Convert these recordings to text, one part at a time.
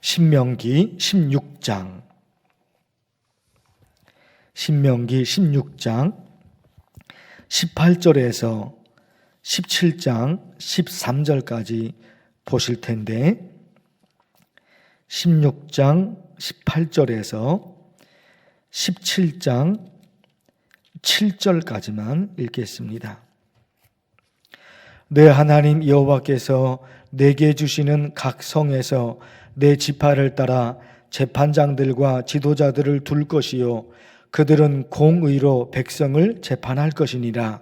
신명기 16장 18절에서 17장 13절까지 보실 텐데 16장 18절에서 17장 7절까지만 읽겠습니다. 내 하나님 여호와께서 내게 주시는 각 성에서 내 지파를 따라 재판장들과 지도자들을 둘 것이요 그들은 공의로 백성을 재판할 것이니라.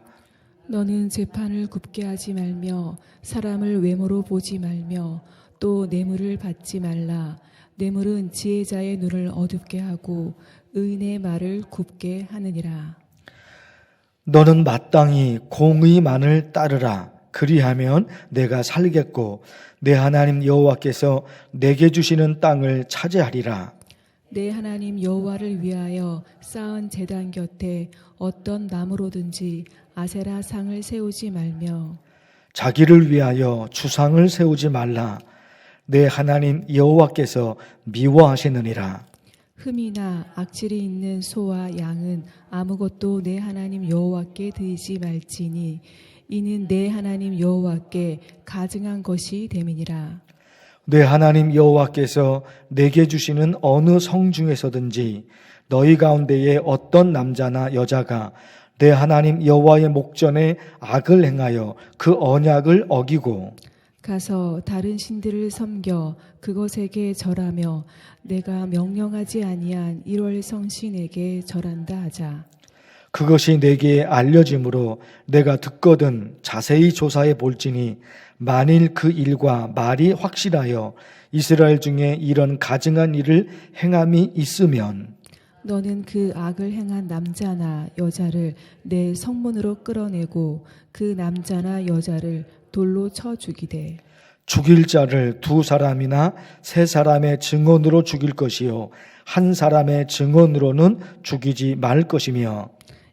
너는 재판을 굽게 하지 말며 사람을 외모로 보지 말며 또 뇌물을 받지 말라. 뇌물은 지혜자의 눈을 어둡게 하고 의인의 말을 굽게 하느니라. 너는 마땅히 공의만을 따르라. 그리하면 내가 살겠고 내 하나님 여호와께서 내게 주시는 땅을 차지하리라. 내 하나님 여호와를 위하여 쌓은 제단 곁에 어떤 나무로든지 아세라 상을 세우지 말며 자기를 위하여 주상을 세우지 말라. 내 하나님 여호와께서 미워하시느니라. 흠이나 악질이 있는 소와 양은 아무것도 내 하나님 여호와께 드리지 말지니 이는 내 하나님 여호와께 가증한 것이 됨이니라. 내 하나님 여호와께서 내게 주시는 어느 성 중에서든지 너희 가운데에 어떤 남자나 여자가 내 하나님 여호와의 목전에 악을 행하여 그 언약을 어기고 가서 다른 신들을 섬겨 그것에게 절하며 내가 명령하지 아니한 1월 성신에게 절한다 하자. 그것이 내게 알려짐으로 내가 듣거든 자세히 조사해 볼지니 만일 그 일과 말이 확실하여 이스라엘 중에 이런 가증한 일을 행함이 있으면 너는 그 악을 행한 남자나 여자를 내 성문으로 끌어내고 그 남자나 여자를 돌로 쳐 죽이되 죽일 자를 2사람이나 3사람의 증언으로 죽일 것이요 한 사람의 증언으로는 죽이지 말 것이며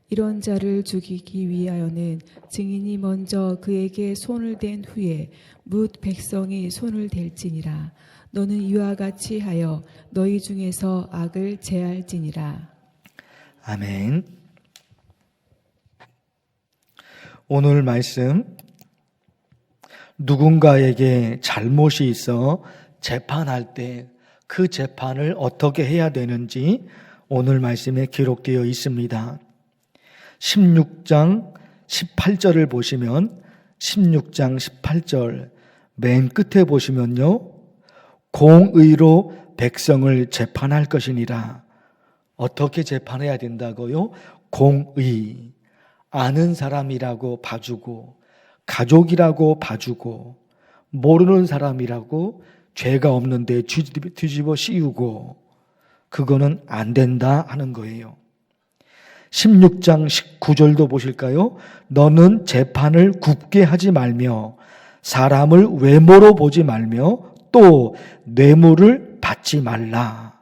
이런 자를 죽이기 위하여는 증인이 먼저 그에게 손을 댄 후에 뭇 백성이 손을 댈지니라. 너는 이와 같이 하여 너희 중에서 악을 제할지니라. 아멘. 오늘 말씀 누군가에게 잘못이 있어 재판할 때 그 재판을 어떻게 해야 되는지 오늘 말씀에 기록되어 있습니다. 16장 18절을 보시면 16장 18절 맨 끝에 보시면요. 공의로 백성을 재판할 것이니라. 어떻게 재판해야 된다고요? 공의. 아는 사람이라고 봐주고 가족이라고 봐주고 모르는 사람이라고 죄가 없는데 뒤집어 씌우고 그거는 안 된다 하는 거예요. 16장 19절도 보실까요? 너는 재판을 굽게 하지 말며 사람을 외모로 보지 말며 또 뇌물을 받지 말라.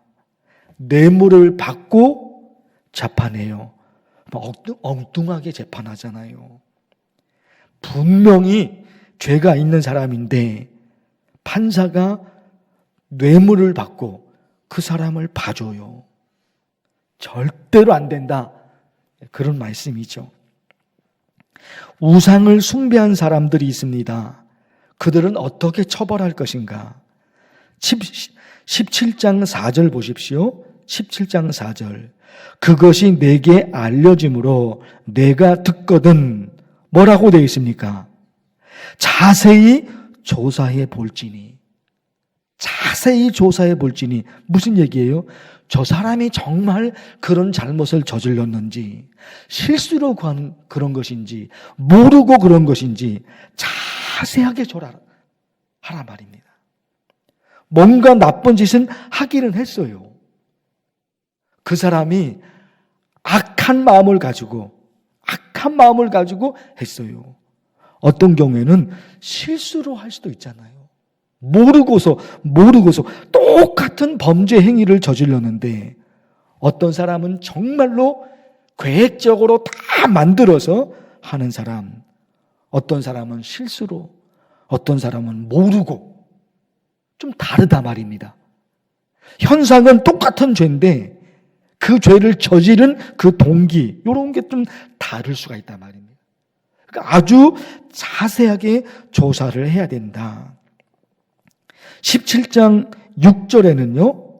뇌물을 받고 재판해요. 엉뚱하게 재판하잖아요. 분명히 죄가 있는 사람인데 판사가 뇌물을 받고 그 사람을 봐줘요. 절대로 안 된다. 그런 말씀이죠. 우상을 숭배한 사람들이 있습니다. 그들은 어떻게 처벌할 것인가? 17장 4절 보십시오. 17장 4절. 그것이 내게 알려짐으로 내가 듣거든. 뭐라고 되어 있습니까? 자세히 조사해 볼지니. 자세히 조사해 볼지니. 무슨 얘기예요? 저 사람이 정말 그런 잘못을 저질렀는지, 실수로 그런 것인지, 모르고 그런 것인지 자세하게 하라 말입니다. 뭔가 나쁜 짓은 하기는 했어요. 그 사람이 악한 마음을 가지고 했어요. 어떤 경우에는 실수로 할 수도 있잖아요. 모르고서 똑같은 범죄 행위를 저질렀는데 어떤 사람은 정말로 계획적으로 다 만들어서 하는 사람, 어떤 사람은 실수로, 어떤 사람은 모르고 좀 다르다 말입니다. 현상은 똑같은 죄인데 그 죄를 저지른 그 동기, 이런 게 좀 다를 수가 있단 말입니다. 그러니까 아주 자세하게 조사를 해야 된다. 17장 6절에는요,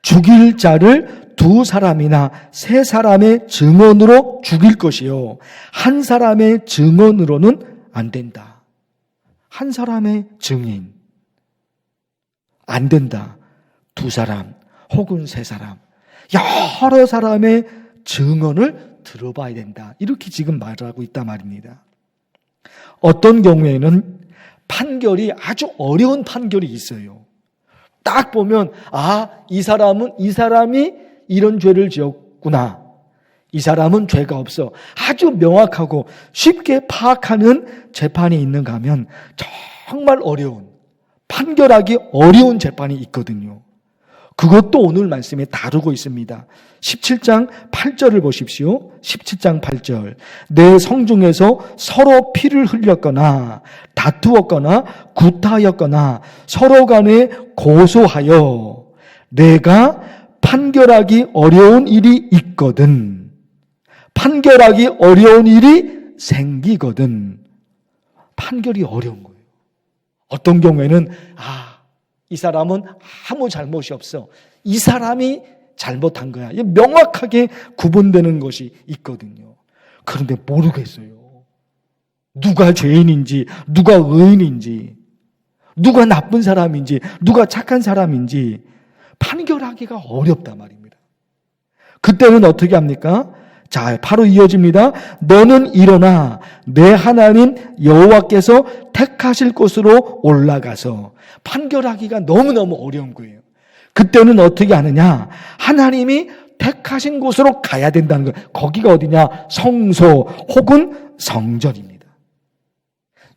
죽일 자를 2사람이나 3사람의 증언으로 죽일 것이요, 1사람의 증언으로는 안 된다. 1사람의 증인 안 된다. 2사람 혹은 3사람, 여러 사람의 증언을 들어봐야 된다. 이렇게 지금 말하고 있단 말입니다. 어떤 경우에는 판결이 아주 어려운 판결이 있어요. 딱 보면 이 사람이 이런 죄를 지었구나. 이 사람은 죄가 없어. 아주 명확하고 쉽게 파악하는 재판이 있는가 하면 정말 어려운, 판결하기 어려운 재판이 있거든요. 그것도 오늘 말씀에 다루고 있습니다. 17장 8절을 보십시오. 17장 8절. 내 성중에서 서로 피를 흘렸거나 다투었거나 구타하였거나 서로 간에 고소하여 내가 판결하기 어려운 일이 있거든. 판결하기 어려운 일이 생기거든. 판결이 어려운 거예요. 어떤 경우에는 이 사람은 아무 잘못이 없어. 이 사람이 잘못한 거야. 명확하게 구분되는 것이 있거든요. 그런데 모르겠어요. 누가 죄인인지, 누가 의인인지, 누가 나쁜 사람인지, 누가 착한 사람인지 판결하기가 어렵단 말입니다. 그때는 어떻게 합니까? 자, 바로 이어집니다. 너는 일어나 내 하나님 여호와께서 택하실 곳으로 올라가서. 판결하기가 너무너무 어려운 거예요. 그때는 어떻게 하느냐? 하나님이 택하신 곳으로 가야 된다는 거예요. 거기가 어디냐? 성소 혹은 성전입니다.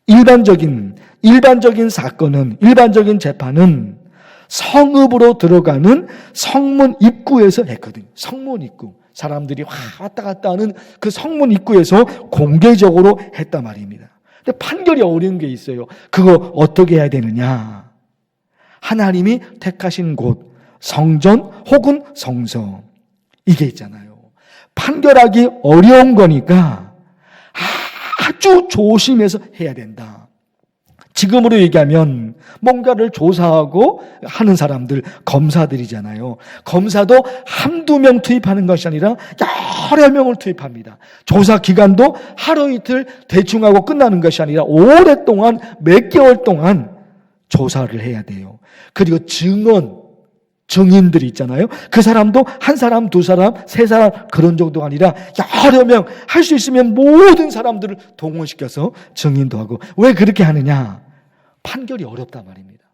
일반적인 사건은, 일반적인 재판은 성읍으로 들어가는 성문 입구에서 했거든요. 성문 입구. 사람들이 왔다 갔다 하는 그 성문 입구에서 공개적으로 했단 말입니다. 근데 판결이 어려운 게 있어요. 그거 어떻게 해야 되느냐? 하나님이 택하신 곳, 성전 혹은 성소, 이게 있잖아요. 판결하기 어려운 거니까 아주 조심해서 해야 된다. 지금으로 얘기하면 뭔가를 조사하고 하는 사람들, 검사들이잖아요. 검사도 한두 명 투입하는 것이 아니라 여러 명을 투입합니다. 조사 기간도 하루 이틀 대충 하고 끝나는 것이 아니라 오랫동안, 몇 개월 동안 조사를 해야 돼요. 그리고 증인들이 있잖아요. 그 사람도 한 사람, 2사람, 3사람 그런 정도가 아니라 여러 명, 할 수 있으면 모든 사람들을 동원시켜서 증인도 하고. 왜 그렇게 하느냐? 판결이 어렵단 말입니다.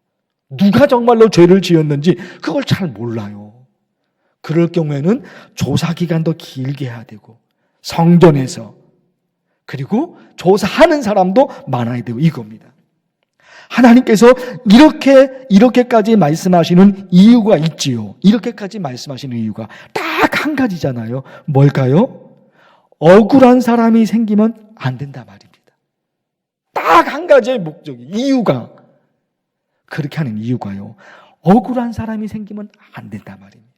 누가 정말로 죄를 지었는지 그걸 잘 몰라요. 그럴 경우에는 조사 기간도 길게 해야 되고, 성전에서, 그리고 조사하는 사람도 많아야 되고, 이겁니다. 하나님께서 이렇게까지 말씀하시는 이유가 있지요. 이렇게까지 말씀하시는 이유가 딱 한 가지잖아요. 뭘까요? 억울한 사람이 생기면 안 된단 말입니다. 딱 한 가지의 목적이, 이유가, 그렇게 하는 이유가요, 억울한 사람이 생기면 안 된단 말입니다.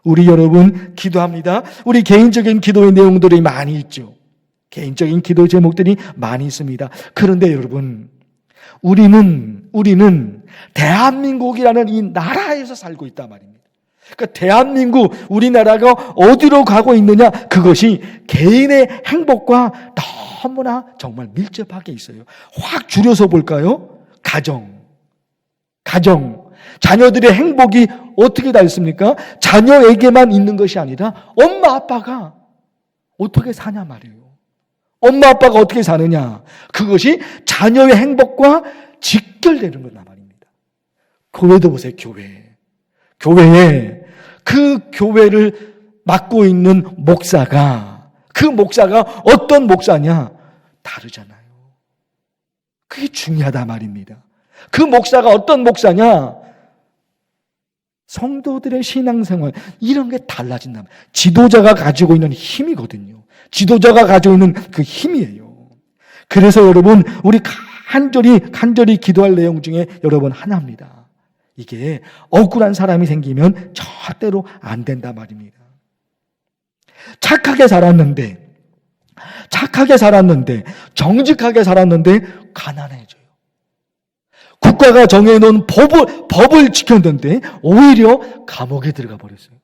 우리 여러분 기도합니다. 우리 개인적인 기도의 내용들이 많이 있죠. 개인적인 기도 제목들이 많이 있습니다. 그런데 여러분, 우리는 대한민국이라는 이 나라에서 살고 있단 말입니다. 그러니까 대한민국, 우리나라가 어디로 가고 있느냐, 그것이 개인의 행복과 너무나 정말 밀접하게 있어요. 확 줄여서 볼까요? 가정. 자녀들의 행복이 어떻게 다 있습니까? 자녀에게만 있는 것이 아니라 엄마 아빠가 어떻게 사냐 말이에요. 엄마 아빠가 어떻게 사느냐, 그것이 자녀의 행복과 직결되는 거란 말입니다. 교회도 보세요. 교회에 그 교회를 맡고 있는 목사가, 그 목사가 어떤 목사냐 다르잖아요. 그게 중요하다 말입니다. 그 목사가 어떤 목사냐, 성도들의 신앙생활, 이런 게 달라진다. 지도자가 가지고 있는 힘이거든요. 지도자가 가지고 있는 그 힘이에요. 그래서 여러분, 우리 간절히 기도할 내용 중에 여러분 하나입니다. 이게 억울한 사람이 생기면 절대로 안 된다 말입니다. 착하게 살았는데 정직하게 살았는데 가난해져요. 국가가 정해놓은 법을 지켰는데 오히려 감옥에 들어가 버렸어요.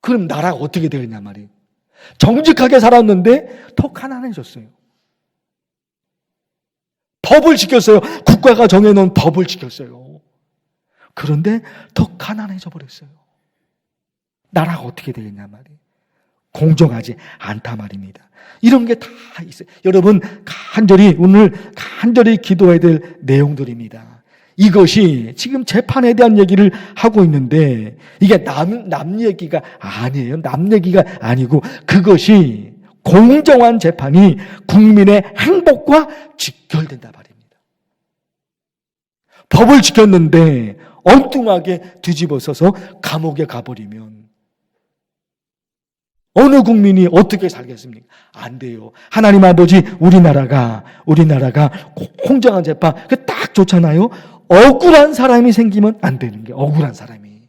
그럼 나라가 어떻게 되겠냐 말이에요. 정직하게 살았는데 더 가난해졌어요. 법을 지켰어요. 국가가 정해놓은 법을 지켰어요. 그런데 더 가난해져 버렸어요. 나라가 어떻게 되겠냐 말이에요. 공정하지 않다 말입니다. 이런 게 다 있어요. 여러분 오늘 간절히 기도해야 될 내용들입니다. 이것이 지금 재판에 대한 얘기를 하고 있는데 이게 남 얘기가 아니에요. 남 얘기가 아니고 그것이 공정한 재판이 국민의 행복과 직결된다 말입니다. 법을 지켰는데 엉뚱하게 뒤집어서서 감옥에 가버리면 어느 국민이 어떻게 살겠습니까? 안 돼요. 하나님 아버지, 우리나라가 공정한 재판, 딱 좋잖아요. 억울한 사람이 생기면 안 되는 게 억울한 사람이.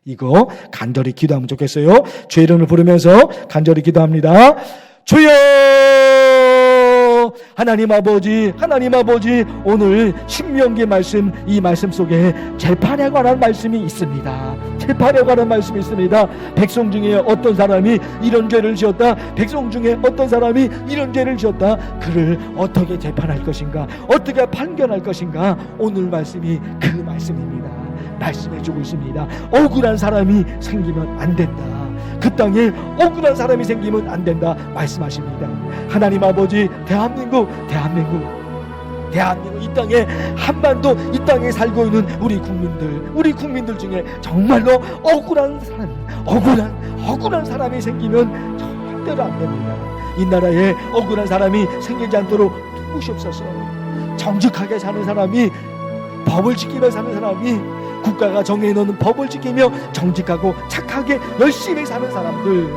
이거 간절히 기도하면 좋겠어요. 주의 이름을 부르면서 간절히 기도합니다. 주여! 하나님 아버지, 오늘 신명기 말씀, 이 말씀 속에 재판에 관한 말씀이 있습니다. 재판에 관한 말씀이 있습니다. 백성 중에 어떤 사람이 이런 죄를 지었다. 백성 중에 어떤 사람이 이런 죄를 지었다. 그를 어떻게 재판할 것인가? 어떻게 판결할 것인가? 오늘 말씀이 그 말씀입니다. 말씀해주고 있습니다. 억울한 사람이 생기면 안 된다. 그 땅에 억울한 사람이 생기면 안 된다 말씀하십니다. 하나님 아버지, 대한민국 이 땅에, 한반도 이 땅에 살고 있는 우리 국민들 중에 정말로 억울한 사람이 생기면 절대로 안 됩니다. 이 나라에 억울한 사람이 생기지 않도록 도우시옵소서. 정직하게 사는 사람이, 법을 지키며 사는 사람이, 국가가 정해놓은 법을 지키며 정직하고 착하게 열심히 사는 사람들,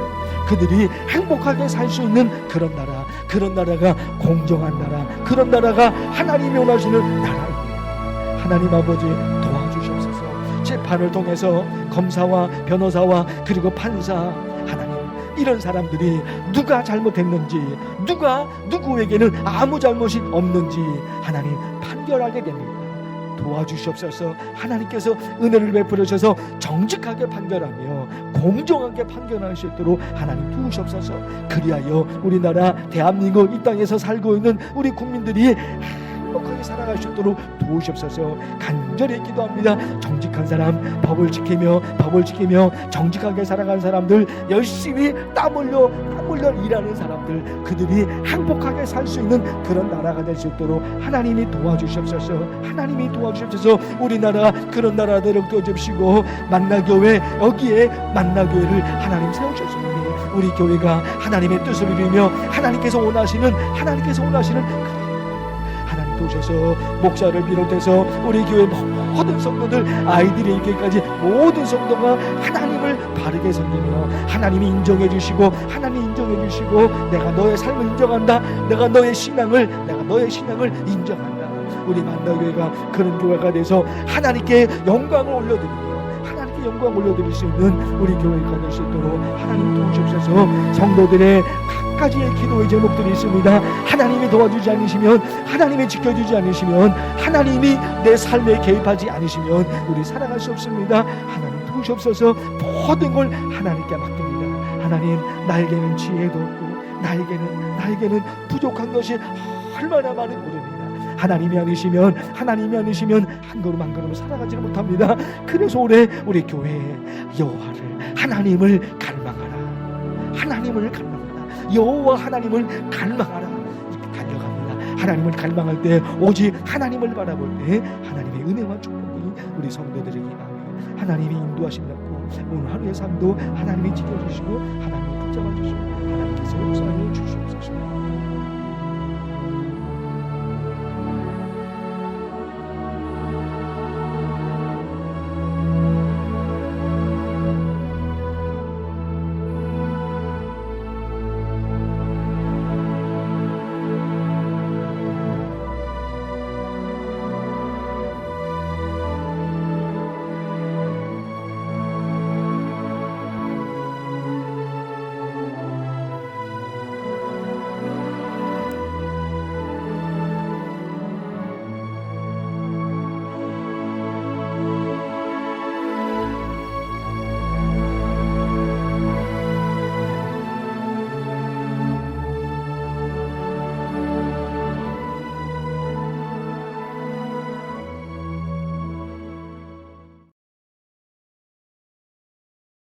그들이 행복하게 살 수 있는 그런 나라가 공정한 나라, 그런 나라가 하나님이 원하시는 나라입니다. 하나님 아버지 도와주시옵소서. 재판을 통해서 검사와 변호사와 그리고 판사, 하나님, 이런 사람들이 누가 잘못했는지, 누구에게는 아무 잘못이 없는지 하나님 판결하게 됩니다. 도와주시옵소서. 하나님께서 은혜를 베풀어 주셔서 정직하게 판결하며 공정하게 판결할 수 있도록 하나님 도우시옵소서. 그리하여 우리나라 대한민국 이 땅에서 살고 있는 우리 국민들이 행복하게 살아갈 수 있도록 도우시옵소서. 간절히 기도합니다. 정직한 사람, 법을 지키며 정직하게 살아가는 사람들, 열심히 땀 흘려 일하는 사람들, 그들이 행복하게 살 수 있는 그런 나라가 될 수 있도록 하나님이 도와주시옵소서. 우리나라 그런 나라들을 껴주시고 만나교회, 여기에 만나교회를 하나님 세우셨습니다. 우리 교회가 하나님의 뜻을 이루며 하나님께서 원하시는 도우셔서 목사를 비롯해서 우리 교회 모든 성도들, 아이들의 인격까지 모든 성도가 하나님을 바르게 섬기며 하나님이 인정해 주시고 내가 너의 삶을 인정한다. 내가 너의 신앙을 인정한다. 우리 만나교회가 그런 교회가 돼서 하나님께 영광을 올려드릴 수 있는 우리 교회가 될 수 있도록 하나님 도우시옵소서. 성도들의 가지의 기도의 제목들이 있습니다. 하나님이 도와주지 않으시면, 하나님이 지켜주지 않으시면, 하나님이 내 삶에 개입하지 않으시면 우리 살아갈 수 없습니다. 하나님 도우시옵소서. 모든 걸 하나님께 맡깁니다. 하나님, 나에게는 지혜도 없고 나에게는 부족한 것이 얼마나 많은 모릅니다. 하나님이 아니시면 한 걸음 한 걸음 살아가지를 못합니다. 그래서 올해 우리 교회 여호와를, 하나님을 갈망하라. 여호와 하나님을 갈망하라. 달려갑니다. 하나님을 갈망할 때, 오직 하나님을 바라볼 때 하나님의 은혜와 축복이 우리 성도들에게 임하며 하나님이 인도하심 받고 오늘 하루의 삶도 하나님이 지켜주시고 하나님이 붙잡아 주시고 하나님께서 역사하여 주시옵소서.